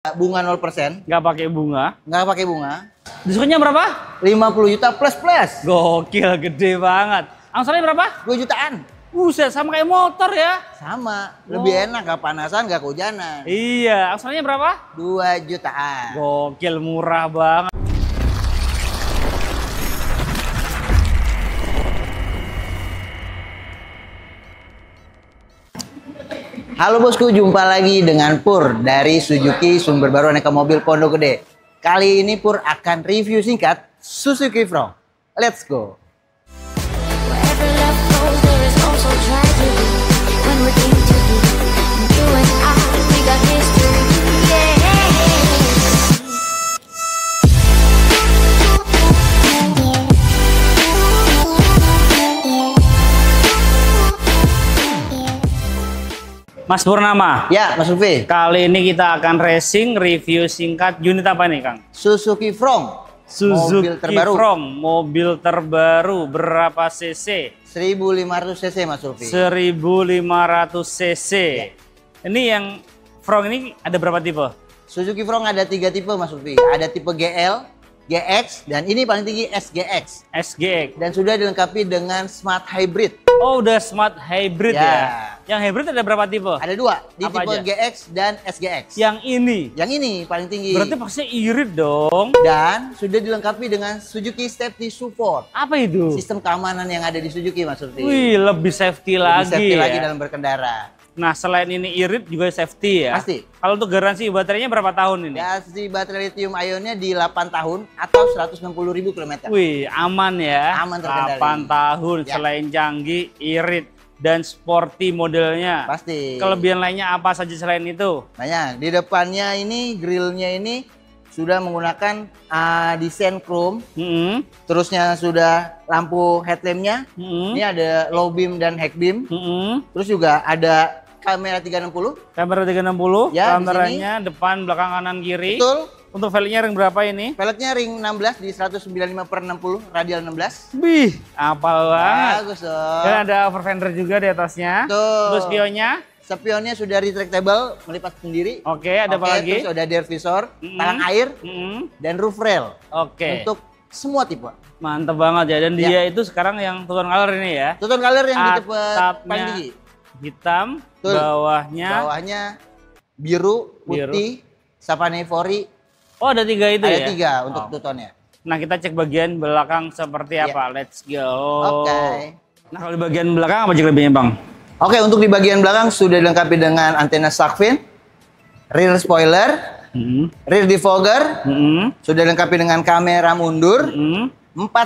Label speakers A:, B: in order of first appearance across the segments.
A: Bunga 0%.
B: Nggak pakai bunga.
A: Nggak pakai bunga.
B: Diskonnya berapa?
A: 50 juta plus plus.
B: Gokil, gede banget. Angsurannya berapa?
A: 2 jutaan.
B: Buset, sama kayak motor ya.
A: Sama. Lebih enak, nggak panasan, nggak kehujanan.
B: Iya, angsurannya berapa?
A: 2 jutaan.
B: Gokil, murah banget.
A: Halo bosku, jumpa lagi dengan Pur dari Suzuki Sumber Baru Aneka Mobil Pondok Gede. Kali ini Pur akan review singkat Suzuki Front. Let's go.
B: Mas Purnama.
A: Ya, Mas Lutfi.
B: Kali ini kita akan racing review singkat unit apa nih, Kang?
A: Suzuki Front.
B: Suzuki
A: mobil terbaru.
B: Front, mobil terbaru. Berapa cc?
A: 1500 cc Mas Lutfi.
B: 1500 cc.
A: Ya.
B: Ini yang Front ini ada berapa tipe?
A: Suzuki Front ada 3 tipe Mas Lutfi. Ada tipe GL, GX, dan ini paling tinggi SGX.
B: SGX.
A: Dan sudah dilengkapi dengan Smart Hybrid.
B: Oh, udah Smart Hybrid ya. Yang hybrid ada berapa tipe?
A: Ada 2, di
B: Apa
A: tipe
B: aja?
A: GX dan SGX.
B: Yang ini.
A: Yang ini paling tinggi.
B: Berarti pastinya irit dong.
A: Dan sudah dilengkapi dengan Suzuki Safety Support.
B: Apa itu?
A: Sistem keamanan yang ada di Suzuki Mas Lutfi.
B: Wih, lebih safety
A: Lebih
B: lagi
A: safety
B: ya.
A: lagi dalam berkendara.
B: Nah, selain ini irit juga safety ya.
A: Pasti.
B: Kalau untuk garansi baterainya berapa tahun ini?
A: Garansi baterai lithium ionnya di 8 tahun atau 160.000 km.
B: Wih, aman ya.
A: Aman terkendali.
B: 8 tahun
A: Ya.
B: selain canggih, irit dan sporty modelnya.
A: Pasti.
B: Kelebihan lainnya apa saja selain itu?
A: Banyak. Di depannya ini, grillnya ini sudah menggunakan desain chrome.
B: Hmm.
A: Terusnya sudah lampu headlampnya.
B: Hmm.
A: Ini ada low beam dan high beam.
B: Hmm.
A: Terus juga ada kamera 360.
B: Kamera 360,
A: Ya, di
B: kameranya depan, belakang, kanan, kiri.
A: Betul.
B: Untuk velgnya ring berapa ini?
A: Velgnya ring 16 di 195/60, radial 16.
B: Bih, apal banget.
A: Bagus dong.
B: Dan ada over fender juga di atasnya.
A: Betul.
B: Terus spionnya.
A: Spionnya sudah retractable, melipat sendiri.
B: Oke, ada apa lagi?
A: Terus ada air visor, talang air, dan roof rail.
B: Oke.
A: Untuk semua tipe.
B: Mantep banget ya. Dan dia itu sekarang yang two tone color ini ya.
A: Two tone color yang di tipe
B: Atapnya
A: paling tinggi.
B: hitam,
A: Betul.
B: bawahnya.
A: Bawahnya biru, putih, savanivori.
B: Oh, ada 3 itu ya?
A: Ada 3 untuk two tone-nya.
B: Nah, kita cek bagian belakang seperti
A: Ya.
B: apa. Let's go.
A: Oke.
B: Nah, kalau di bagian belakang apa kelebihannya, Bang?
A: Oke, untuk di bagian belakang sudah dilengkapi dengan antena shark fin, rear spoiler, rear defogger, sudah dilengkapi dengan kamera mundur, 4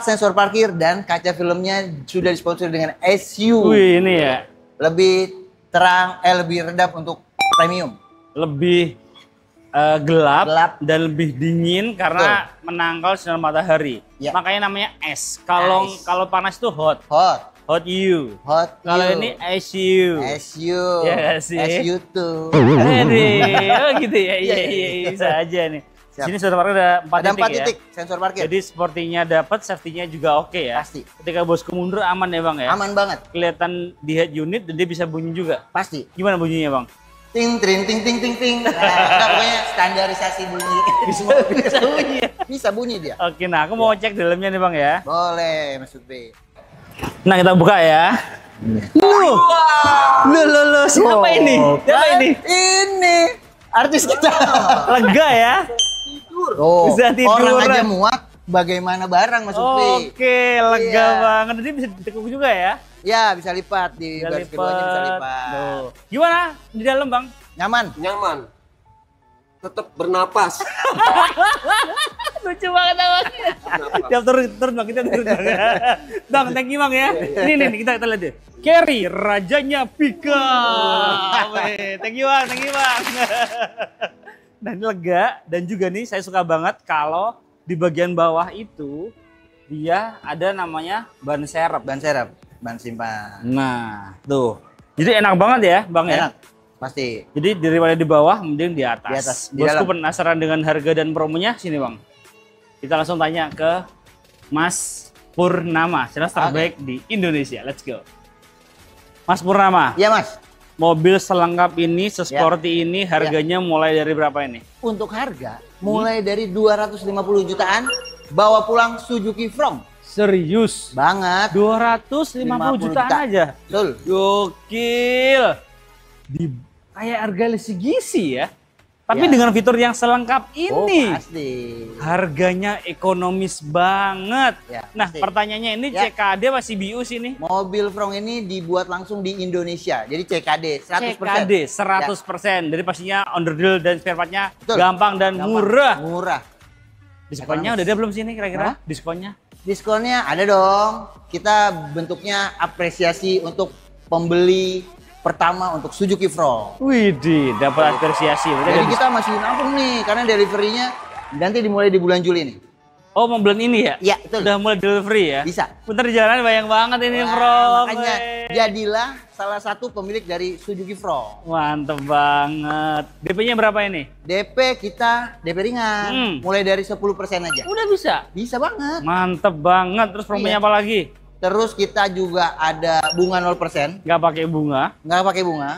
A: sensor parkir, dan kaca filmnya sudah disponsori dengan SU.
B: Wih, ini ya.
A: Lebih terang, lebih redap untuk premium.
B: Lebih gelap,
A: Gelap.
B: dan lebih dingin karena menangkal sinar matahari.
A: Ya.
B: Makanya namanya es. Kalau
A: Ice.
B: kalau panas itu hot.
A: Hot
B: You.
A: you.
B: Kalau ini SU.
A: SU.
B: Ya nggak sih?
A: SU2.
B: Oh gitu ya. Iya,
A: Iya,
B: iya,
A: iya.
B: bisa aja nih.
A: Siap.
B: Sini sudah parkir ada 4
A: Ada 4
B: titik ya.
A: titik sensor parkir.
B: Jadi sportinya dapat, safety-nya juga oke ya.
A: Pasti.
B: Ketika bosku mundur aman ya, Bang ya.
A: Aman banget.
B: Kelihatan di head unit dan dia bisa bunyi juga.
A: Pasti.
B: Gimana bunyinya, Bang?
A: Ting ting ting ting ting ting. Nah, pokoknya standarisasi bunyi.
B: Bisa bunyi ya?
A: Bisa bunyi dia.
B: Oke, nah aku mau cek dalamnya nih, Bang ya.
A: Boleh, Mas Lutfi.
B: Nah, kita buka ya. Loh, siapa ini? Siapa ini?
A: Ini artis kita.
B: Lega ya?
A: Oh,
B: Bisa tiduran.
A: orang aja muat, bagaimana barang Mas Lutfi?
B: Oke, lega
A: Iya.
B: banget. Jadi bisa ditekuk juga ya?
A: Ya, bisa lipat di
B: Bisa
A: baris keduanya bisa lipat.
B: Tuh. Gimana di dalam, Bang?
A: Nyaman.
C: Nyaman, tetap bernapas.
B: Lucu banget Bang. Tiap turun Bang, kita turun Bang. Bang, thank you Bang ya. Ini nih kita lihat deh. Carry rajanya Pika. Thank you Bang, thank you Bang. Nah, ini lega dan juga nih saya suka banget kalau di bagian bawah itu dia ada namanya ban serep.
A: Ban serep, ban simpan.
B: Nah, tuh. Jadi enak banget ya, Bang ya.
A: Enak, pasti.
B: Jadi daripada di bawah, mending di atas.
A: Di atas, di
B: Bosku
A: dalam.
B: penasaran dengan harga dan promonya, sini Bang. Kita langsung tanya ke Mas Purnama, sales terbaik di Indonesia. Let's go. Mas Purnama,
A: Iya Mas.
B: Mobil selengkap ini, sesporty ini, harganya mulai dari berapa ini?
A: Untuk harga mulai dari 250 jutaan, bawa pulang Suzuki From.
B: Serius?
A: Banget.
B: 250 jutaan aja?
A: Betul.
B: Gokil. Kayak harga Mitsubishi ya. Tapi dengan fitur yang selengkap ini,
A: pasti.
B: Harganya ekonomis banget.
A: Ya,
B: nah,
A: pasti.
B: pertanyaannya ini CKD masih BU sih nih?
A: Mobil From ini dibuat langsung di Indonesia, jadi CKD 100%.
B: CKD 100%. Jadi pastinya onderdil dan spare part-nya
A: Betul.
B: gampang dan murah.
A: Murah.
B: Diskonnya udah ada belum sih ini kira-kira? Diskonnya?
A: Diskonnya ada dong. Kita bentuknya apresiasi untuk pembeli pertama untuk Suzuki From.
B: Widih, dapat apresiasi.
A: Jadi kita masih nampung nih, karena deliverynya nanti dimulai di bulan Juli nih.
B: Oh, mau bulan ini ya?
A: Iya, betul.
B: Udah mulai delivery ya?
A: Bisa.
B: Bentar di jalan banyak banget ini,
A: Wah,
B: From.
A: makanya jadilah salah satu pemilik dari Suzuki From.
B: Mantep banget. DP-nya berapa ini?
A: DP kita DP ringan, mulai dari 10% aja.
B: Udah bisa?
A: Bisa banget.
B: Mantep banget. Terus promonya apa lagi?
A: Terus kita juga ada bunga 0%.
B: Nggak pakai bunga.
A: Nggak pakai bunga.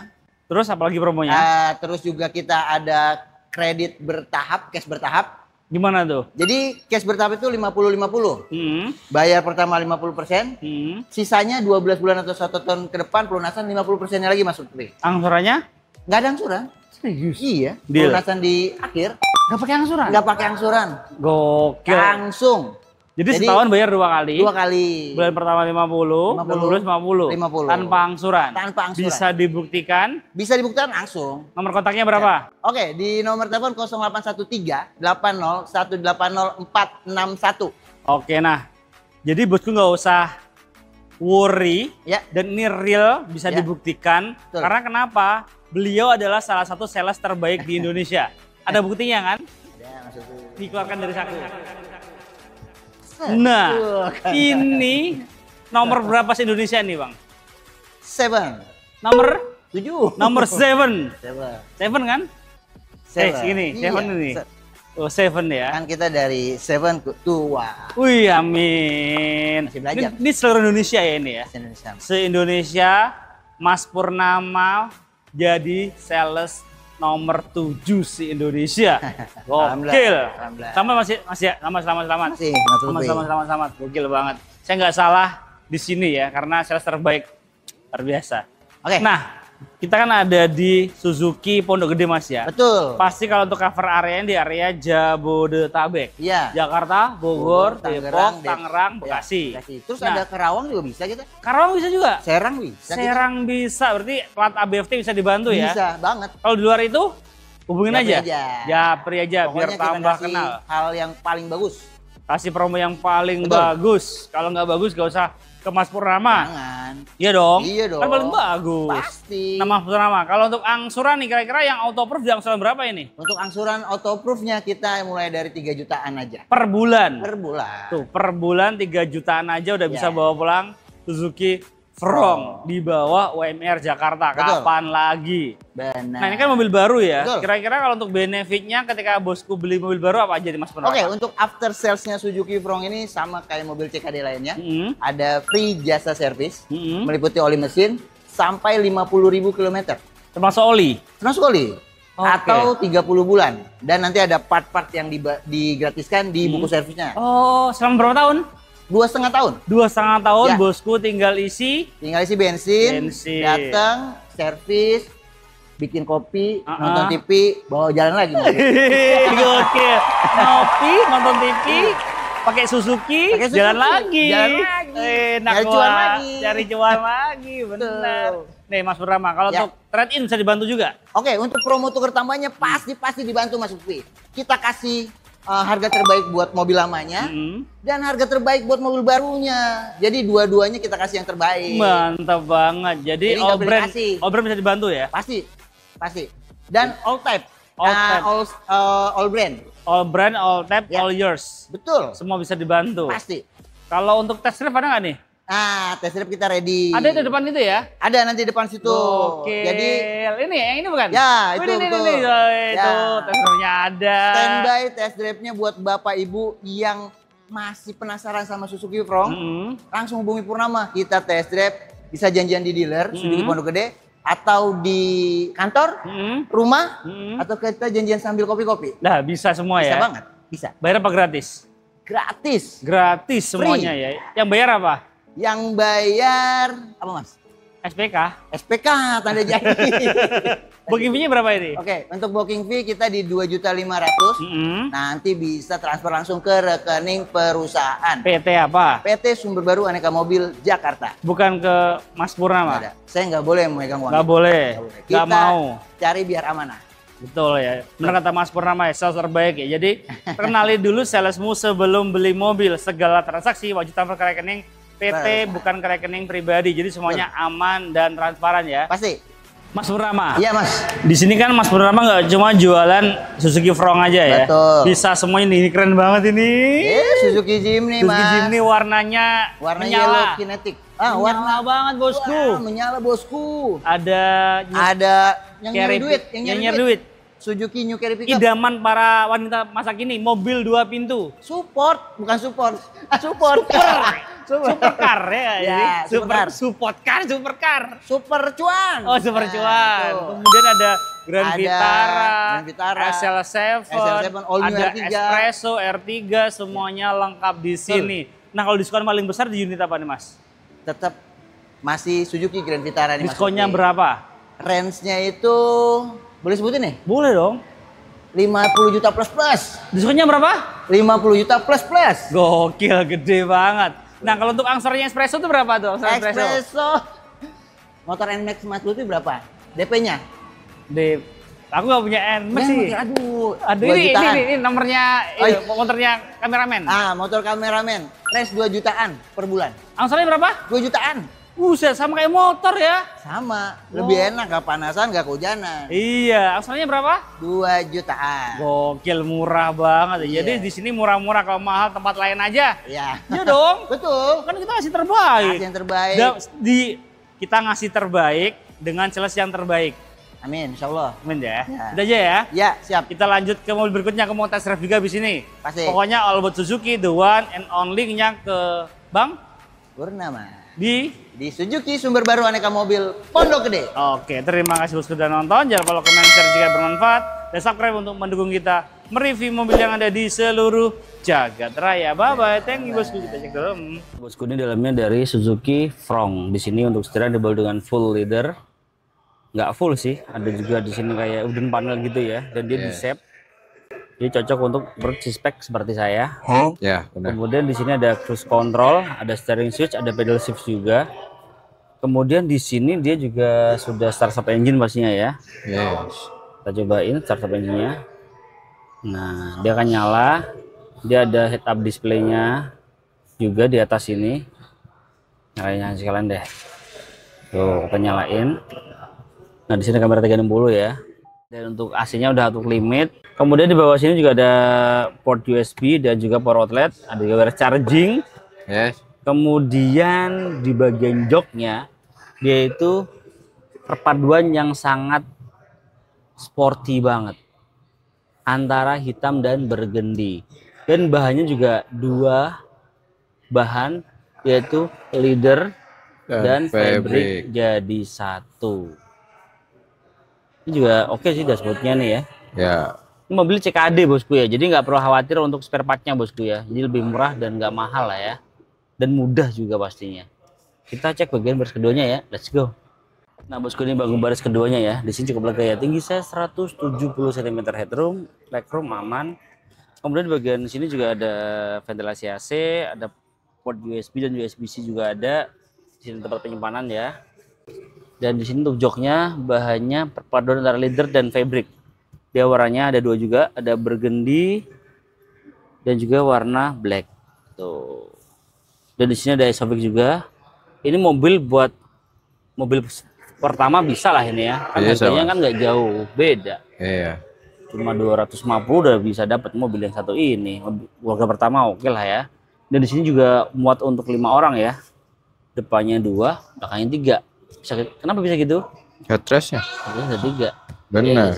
B: Terus apa lagi promonya?
A: Terus juga kita ada kredit bertahap, cash bertahap.
B: Gimana tuh?
A: Jadi cash bertahap itu 50-50. Bayar pertama 50%, sisanya 12 bulan atau 1 tahun ke depan pelunasan 50%-nya lagi masuk free.
B: Angsurannya?
A: Nggak ada angsuran.
B: Serius?
A: Iya,
B: Deal.
A: pelunasan di akhir.
B: Nggak pakai angsuran?
A: Nggak pakai angsuran.
B: Gokil.
A: Langsung.
B: Jadi setahun bayar 2 kali.
A: 2 kali.
B: Bulan pertama 50, bulan kedua 50.
A: 50.
B: Tanpa angsuran.
A: Tanpa angsuran.
B: Bisa dibuktikan.
A: Bisa dibuktikan langsung.
B: Nomor kontaknya berapa?
A: Oke, di nomor telepon 0813 80 180 461.
B: Oke, nah. Jadi bosku nggak usah worry.
A: Ya.
B: Dan ini real, bisa
A: Ya.
B: dibuktikan.
A: Betul.
B: Karena kenapa? Beliau adalah salah satu sales terbaik di Indonesia. Ada buktinya kan?
A: Ada maksudnya.
B: Dikeluarkan dari saku. Nah, ini nomor berapa se Indonesia nih, Bang?
A: 7.
B: Nomor
A: 7.
B: nomor 7.
A: 7.
B: 7 kan? Sini, 7 ini. Oh, 7 ya.
A: Kan kita dari 7 to 1.
B: Wih, amin.
A: Masih belajar.
B: Ini seluruh Indonesia ya ini ya.
A: Indonesia.
B: Se-Indonesia, Mas Purnama jadi sales nomor 7 se Indonesia. Gokil.
A: Alhamdulillah.
B: Selamat.
A: Masih,
B: Selamat. Gokil banget. Saya nggak salah di sini ya, karena sales terbaik. Luar biasa.
A: Oke.
B: Nah, kita kan ada di Suzuki Pondok Gede, Mas ya.
A: Betul.
B: Pasti kalau untuk cover areanya di area Jabodetabek.
A: Iya.
B: Jakarta, Bogor,
A: Tangerang,
B: Depok, Tangerang,
A: Ya,
B: Bekasi.
A: Terus
B: Nah,
A: ada Karawang juga bisa kita.
B: Karawang bisa juga.
A: Serang bisa.
B: Serang bisa, berarti plat ABFT bisa dibantu ya.
A: Bisa banget.
B: Kalau di luar itu hubungin
A: Japri
B: aja.
A: aja.
B: Japri aja biar
A: Pokoknya kita
B: tambah
A: kasih
B: kenal.
A: hal yang paling bagus.
B: Kasih promo yang paling
A: Betul.
B: bagus. Kalau nggak bagus gak usah ke Mas Purnama.
A: Jangan.
B: Iya dong.
A: Iya dong.
B: Kan paling bagus.
A: Pasti.
B: Nama Mas Purnama. Kalau untuk angsuran nih kira-kira yang autoproof di angsuran berapa ini?
A: Untuk angsuran autoproof-nya kita mulai dari 3 jutaan aja.
B: Per bulan.
A: Per bulan.
B: Tuh, per bulan 3 jutaan aja udah bisa
A: Ya.
B: bawa pulang Suzuki From di bawah UMR Jakarta.
A: Betul.
B: Kapan lagi?
A: Benar.
B: Nah, ini kan mobil baru ya.
A: Betul.
B: Kira-kira kalau untuk benefitnya ketika bosku beli mobil baru apa aja nih Mas Purnama?
A: Oke, untuk after sales-nya Suzuki From ini sama kayak mobil CKD lainnya.
B: Mm-hmm.
A: Ada free jasa servis,
B: Mm-hmm.
A: meliputi oli mesin sampai 50.000 km.
B: Termasuk oli.
A: Termasuk oli.
B: Oke.
A: Atau 30 bulan. Dan nanti ada part-part yang digratiskan di buku servisnya.
B: Oh, selama berapa tahun?
A: 2,5 tahun.
B: 2,5 tahun
A: Ya.
B: bosku tinggal isi.
A: Tinggal isi bensin,
B: Bensin.
A: datang, servis, bikin kopi, nonton TV, bawa jalan lagi.
B: Gokil. Ngopi, nonton TV, pakai Suzuki,
A: Pakai Suzuki,
B: jalan lagi.
A: jalan lagi.
B: Enak
A: Cari cuan
B: banget.
A: lagi.
B: Cari cuan lagi, benar. Nih Mas Purnama, kalau
A: Ya.
B: untuk trade-in bisa dibantu juga?
A: Oke, untuk promo tukar tambahnya pasti dibantu Mas Ukwi. Kita kasih harga terbaik buat mobil lamanya dan harga terbaik buat mobil barunya. Jadi dua-duanya kita kasih yang terbaik.
B: Mantap banget. Jadi
A: Jadi nggak boleh kasih.
B: all brand bisa dibantu ya?
A: Pasti. Dan all type.
B: All type.
A: All brand.
B: All brand, all type,
A: Ya.
B: all yours.
A: Betul.
B: Semua bisa dibantu.
A: Pasti.
B: Kalau untuk test drive ada nggak nih?
A: Nah, test drive kita ready.
B: Ada itu depan itu ya?
A: Ada nanti depan situ.
B: Oke.
A: Jadi
B: ini yang ini bukan?
A: Ya,
B: Oh,
A: itu
B: ini,
A: betul.
B: Ini, itu
A: Ya.
B: test drive-nya ada.
A: standby test drive-nya buat Bapak Ibu yang masih penasaran sama Suzuki From.
B: Mm-hmm.
A: Langsung hubungi Purnama. Kita test drive, bisa janjian di dealer Suzuki Pondok Gede atau di kantor, rumah, atau kita janjian sambil kopi-kopi.
B: Nah, bisa semua
A: Bisa
B: ya.
A: banget, bisa.
B: Bayar apa gratis?
A: Gratis.
B: Gratis semuanya ya. Yang bayar apa?
A: Yang bayar apa Mas?
B: SPK.
A: SPK tanda jadi.
B: Booking fee-nya berapa ini?
A: Oke, untuk booking fee kita di 2.500.000. Nanti bisa transfer langsung ke rekening perusahaan.
B: PT apa?
A: PT Sumber Baru Aneka Mobil Jakarta.
B: Bukan ke Mas Purnama?
A: Nggak ada. Saya nggak boleh memegang uang.
B: Nggak boleh.
A: Kita
B: Nggak mau.
A: cari biar amanah.
B: Betul ya. Benar kata Mas Purnama ya, sales terbaik ya. Jadi kenali dulu salesmu sebelum beli mobil. Segala transaksi wajib transfer ke rekening PT, bukan ke rekening pribadi. Jadi semuanya aman dan transparan ya.
A: Pasti.
B: Mas Purnama.
A: Iya Mas.
B: Di sini kan Mas Purnama nggak cuma jualan Suzuki Frong aja ya.
A: Betul.
B: Bisa semuanya ini keren banget ini.
A: Suzuki Jimny
B: Suzuki
A: Mas.
B: Jimny warnanya
A: Warna
B: menyala.
A: yellow kinetic.
B: Menyala banget bosku.
A: Wah, menyala bosku.
B: Ada
A: Yang
B: Carry-
A: nyari duit,
B: yang nyari duit.
A: Suzuki New Carry Pickup.
B: Idaman para wanita masa kini, mobil 2 pintu.
A: Support, bukan support. Support.
B: Supercar ya,
A: Ya,
B: jadi
A: supercar.
B: supercar.
A: Super cuan.
B: Oh, super
A: Nah,
B: cuan.
A: tuh.
B: Kemudian ada Grand
A: Ada
B: Vitara,
A: Grand Vitara,
B: SL7,
A: SL7, all new
B: ada
A: R3.
B: Espresso, R3, semuanya lengkap di sini. Nah, kalau diskon paling besar di unit apa nih, Mas?
A: Tetap masih Suzuki Grand Vitara nih Mas.
B: Diskonnya
A: Oki.
B: berapa?
A: Range-nya itu boleh sebutin nih?
B: Boleh dong.
A: 50 juta plus plus.
B: Diskonnya berapa?
A: 50 juta plus plus.
B: Gokil, gede banget. Nah, kalau untuk angsornya Espresso itu berapa tuh? Angsor
A: Espresso. Motor NMAX 40 itu berapa? DP-nya?
B: Aku nggak punya NMAX sih.
A: Aduh,
B: Aduh,
A: 2
B: ini
A: jutaan.
B: nomornya,
A: Oh, iya.
B: motornya kameramen.
A: Motor kameramen. Range 2 jutaan per bulan.
B: Angsornya berapa?
A: 2 jutaan.
B: Buset, sama kayak motor ya.
A: Sama. Lebih enak, gak panasan, gak kehujanan.
B: Iya, angsornya berapa?
A: 2 jutaan.
B: Gokil, murah banget.
A: Iya.
B: Jadi di sini murah-murah, kalau mahal tempat lain aja.
A: Iya.
B: Iya dong.
A: Betul.
B: Kan kita ngasih terbaik.
A: Kasih yang terbaik.
B: Kita ngasih terbaik dengan sales yang terbaik.
A: Amin, insya Allah.
B: Amin ya.
A: Ya.
B: Udah aja ya.
A: Ya, siap.
B: Kita lanjut ke mobil berikutnya, ke mau test drive juga di sini.
A: Pasti.
B: Pokoknya all about Suzuki, the one and only-nya ke Bang
A: Purnama.
B: di
A: Suzuki Sumber Baru Aneka Mobil Pondok Gede.
B: Oke, terima kasih bosku sudah nonton. Jangan lupa komen, share jika bermanfaat. Dan subscribe untuk mendukung kita mereview mobil yang ada di seluruh jagat raya. Bye-bye. Thank you bosku. Kita cek dulu. Bosku, ini dalamnya dari Suzuki Frong. Di sini untuk setirnya dibawa dengan full leather. Nggak full sih. Ada juga di sini kayak wooden panel gitu ya. Dan dia di-shape. Jadi cocok untuk berspek seperti saya.
C: Ya, benar.
B: Kemudian di sini ada cruise control, ada steering switch, ada pedal shift juga. Kemudian di sini dia juga sudah start-up engine pastinya ya.
C: Yes.
B: Kita cobain start-up engine-nya. Nah, dia akan nyala. Dia ada head up display-nya juga di atas ini. Nyalain sekalian deh. Tuh, kita nyalain. Nah, di sini kamera 360 ya. Dan untuk AC-nya udah auto limit. Kemudian di bawah sini juga ada port USB dan juga power outlet, ada juga charging.
C: Yes.
B: Kemudian di bagian joknya dia itu perpaduan yang sangat sporty banget antara hitam dan burgundy. Dan bahannya juga dua bahan, yaitu leather dan fabric jadi satu. Ini juga oke sih dashboardnya nih ya.
C: Ya.
B: Ini mobil CKD bosku ya, jadi nggak perlu khawatir untuk spare partnya bosku ya. Jadi lebih murah dan nggak mahal lah ya, dan mudah juga pastinya. Kita cek bagian baris keduanya ya, let's go. Nah bosku, ini bagian baris keduanya ya. Di sini cukup lega ya, tinggi saya 170 cm headroom, legroom aman. Kemudian di bagian sini juga ada ventilasi AC, ada port USB dan USB-C juga ada. Di sini tempat penyimpanan ya. Dan di sini untuk joknya bahannya perpaduan antara leather dan fabric. Dia warnanya ada dua juga, ada burgundy dan juga warna black. Tuh. Dan di sini ada Isofix juga. Ini mobil buat mobil pertama bisa lah ini ya. Kan harganya kan nggak jauh beda.
C: Iya.
B: Cuma 250 udah bisa dapat mobil yang satu ini. Keluarga pertama oke lah ya. Dan di sini juga muat untuk 5 orang ya. Depannya 2, belakangnya 3. Kenapa bisa gitu?
C: Headrestnya.
B: Ada 3.
C: Benar.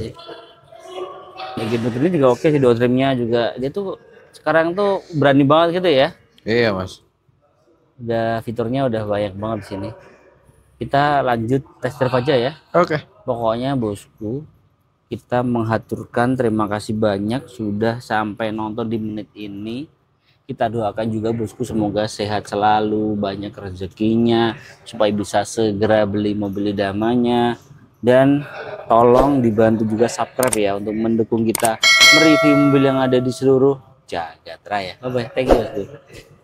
B: Iya, ya gitu, ini juga oke sih, door trimnya juga. Dia tuh sekarang tuh berani banget gitu ya.
C: Iya mas.
B: Udah fiturnya udah banyak banget di sini. kita lanjut test drive aja ya.
C: Oke.
B: Pokoknya bosku, kita menghaturkan terima kasih banyak sudah sampai nonton di menit ini. Kita doakan juga bosku semoga sehat selalu, banyak rezekinya, supaya bisa segera beli mobil idamannya. Dan tolong dibantu juga subscribe ya untuk mendukung kita mereview mobil yang ada di seluruh jagat raya. Bye bye, thank you bosku.